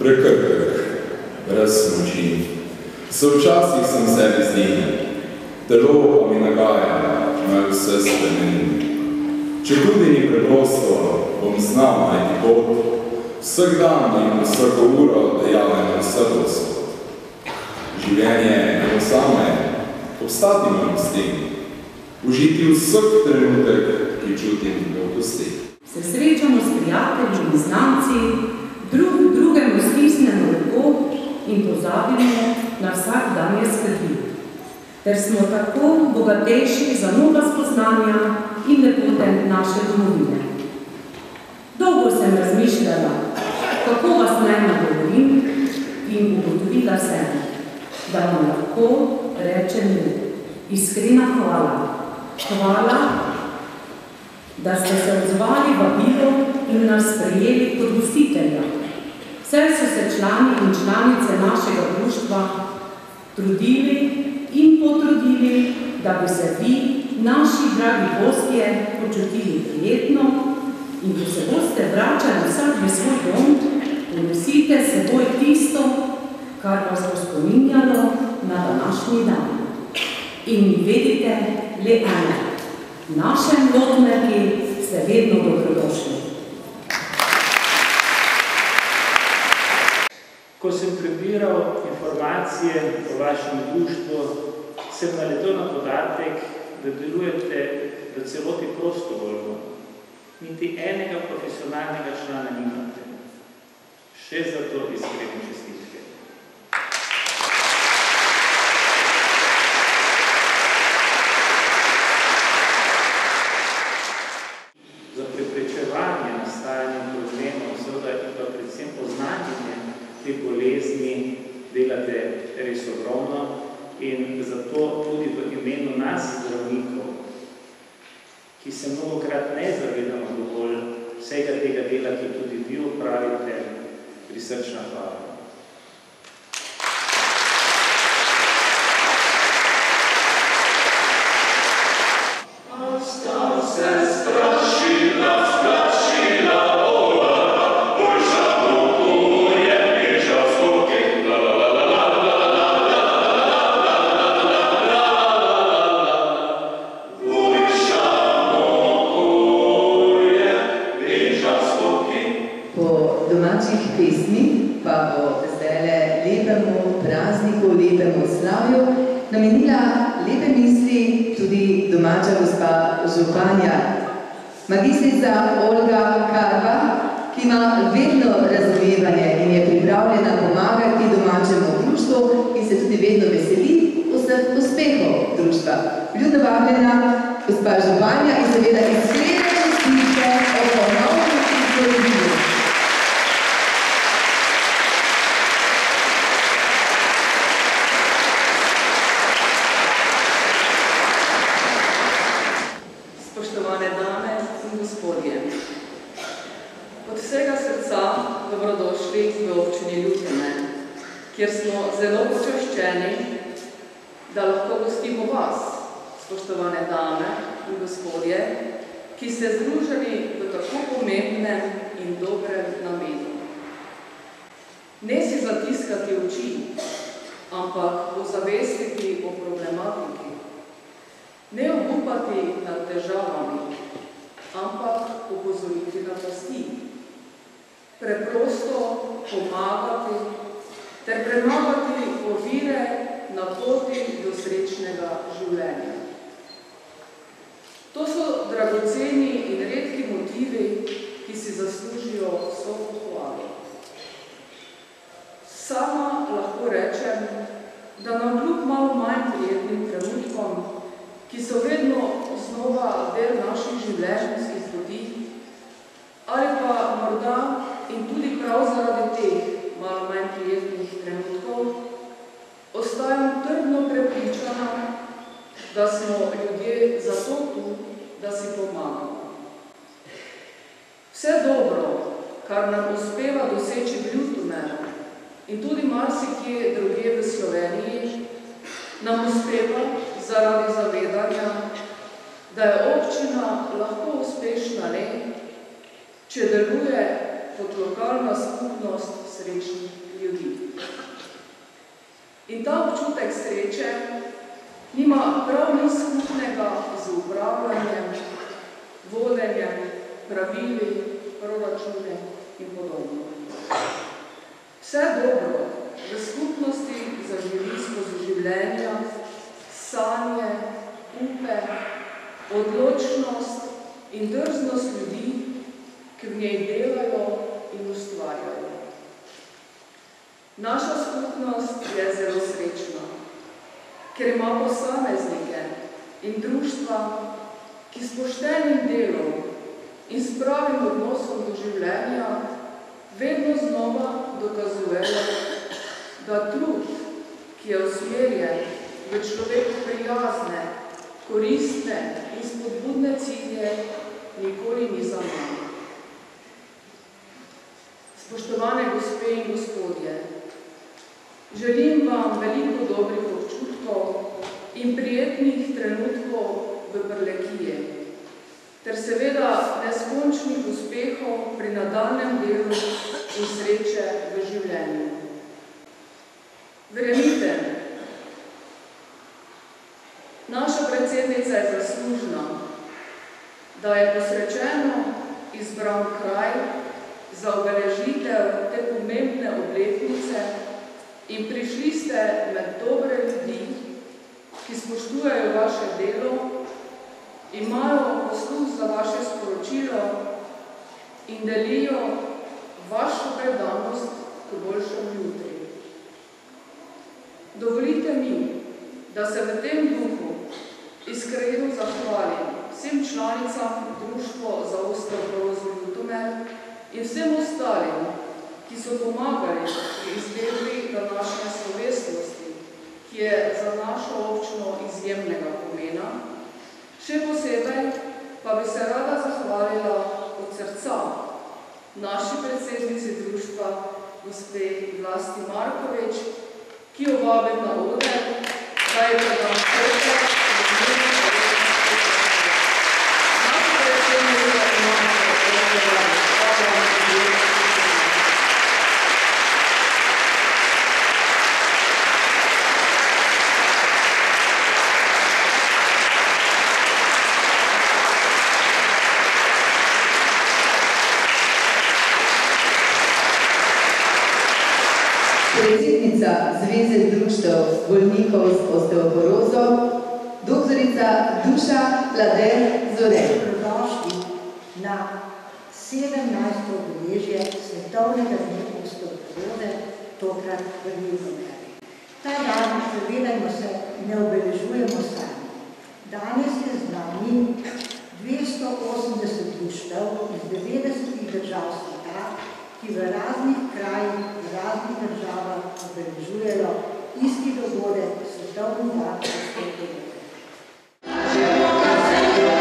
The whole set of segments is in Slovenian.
prekrhek, brez moči. Se včasih sem sebi zdihnil, telo pa mi nagaja, naj vse spremenim. Če tudi ni preprosto, bom znal najti pot, vsak dan in vsako uro dejavljeno vse dosod. Življenje eno samo je, obstati moram s tem, užiti vsak trenutek, ki čutim v kosti. Se srečamo s prijatelji in znanci, drugemu stisnemo roko in pozabimo na vsak dan je skrbi. Ter smo tako bogatejši za nova spoznanja in lepote naše domovine. Dolgo sem razmišljala, kako vas naj nagovorim in ugotovila sem, da vam lahko rečem iskrena hvala. Hvala, da ste se odzvali vabilo in nas sprejeli kot gostitelja. Vse so se člani in članice našega društva trudili in potrudili, da bi se vi, naši dragi gostje, počutili prijetno in ko se boste vračali vsak v svoj dom, ponosite s seboj tisto, kar vas bo spominjalo na današnji dan. In vedite le eno, v našem Lotmerki ste vedno dobrodošli. Ko sem prebiral informacije o vašem društvu, sem naletel na podatek, da delujete v celoti prostovoljno. Niti enega profesionalnega člana nimate. Še za to iskrene čestitke. Za preprečevanje nastajanja problemov, seveda in pa predvsem poznanje te bolezni delate res ogromno in zato tudi v imenu nas zdravnikov, ki se mnogokrat ne zavedamo dovolj vsega tega dela, ki tudi vi opravite, prisrčna hvala. Magistrica Olga Karva, ki ima vedno razumevanje in je pripravljena pomagati domačemu društvu in se tudi vedno veseli vseh uspehov društva. Vljudno vabljena gospa županja in seveda iskrene čestitke o ponovnem izvoljenju. Kjer smo zelo počaščeni, da lahko gostimo vas, spoštovane dame in gospodje, ki ste združeni v tako pomembnem in dobrem namenu. Ne si zatiskati oči, ampak ozavestiti o problematiki. Ne obupati nad težavami, ampak opozoriti na pasti. Preprosto pomagati ter premagati ovire na poti do srečnega življenja. To so dragoceni in redki motivi, ki si zaslužijo vso pohvalo. Sama lahko rečem, da nam kljub malo manj prijetnim trenutkom, ki so vedno znova del naših življenjskih zgodij, ali pa morda in tudi prav zaradi teh malo manj prijetnih trenutkov, ostajam trdno prepričana, da smo ljudje zato tu, da si pomagamo. Vse dobro, kar nam uspeva doseči v Ljutomeru in tudi marsikje drugje v Sloveniji, nam uspeva zaradi zavedanja, da je občina lahko uspešna le, če deluje kot lokalna skupnost srečnih ljudi. In ta občutek sreče nima prav nič skupnega z upravljanjem, vodenjem, pravili, proračune in podobno. Vse dobro v skupnosti zaživi skozi življenja, sanje, upe, odločnost in drznost ljudi, ki v njej delajo in ustvarjajo. Naša skupnost je zelo srečna, ker ima posameznike in društva, ki s poštenim delom in s pravim odnosom do življenja vedno znova dokazujejo, da trud, ki je usmerjen v človeku prijazne, koristne in spodbudne cilje, nikoli ni zaman. Spoštovane gospe in gospodje, želim vam veliko dobrih občutkov in prijetnih trenutkov v Prlekiji, ter seveda neskončnih uspehov pri nadaljnjem delu in sreče v življenju. Verjemite, naša predsednica je zaslužna, da je posrečeno izbran kraj za obeležitev te pomembne obletnice in prišli ste med dobre ljudi, ki spoštujejo vaše delo, imajo posluh za vaše sporočilo in delijo vašo predanost k boljšemu jutri. Dovolite mi, da se v tem duhu iskreno zahvalim vsem članicam Društva za osteoporozo Ljutomer in vsem ostalim, ki so pomagali pri izvedbi današnje slovesnosti, ki je za našo občino izjemnega pomena. Še posebej pa bi se rada zahvalila od srca naši predsednici društva, gospe Vlasti Markovič, ki jo vabim na oder, da je predam srce naši predsednica Predsednica Zveze društev bolnikov s osteoporozo, doktorica Duša Lader-Zore. Dobrodošli na 17. obeležje svetovnega dne osteoporoze, tokrat v Ljutomeri. Ta dan, zavedajmo se, ne obeležujemo sami. Danes je z nami 280 društev iz 90 držav sveta, ki v raznih krajih, v raznih državah obeležujejo isti dogodek svetovni dan osteoporoze. Thank you.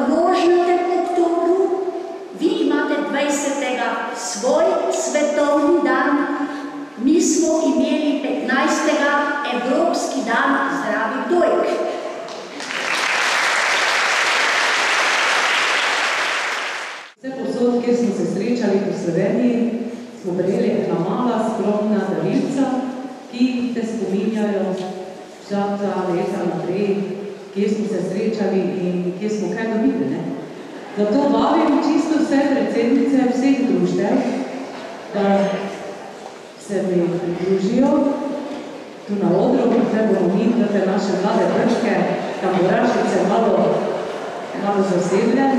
rožnatem oktobru, vi imate 20. svoj svetovni dan, mi smo imeli 15. Evropski dan zdravih dojk. Vse posod, kjer smo se srečali po Sloveniji, smo prejeli ena mala, skromna darilca, ki te spominjajo vsa ta leta naprej, kje smo se srečali in kje smo kaj dobili. Ne? Zato vabim čisto vse predsednice vseh društev, da se mi pridružijo tu na odru, da bomo mi, da te naše mlade prške, tamburašice malo zasedle.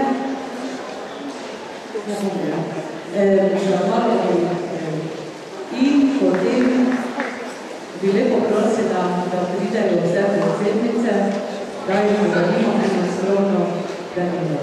In potem bi lepo prosil, da pridejo vse predsednice, da jim podarimo eno skromno, da jim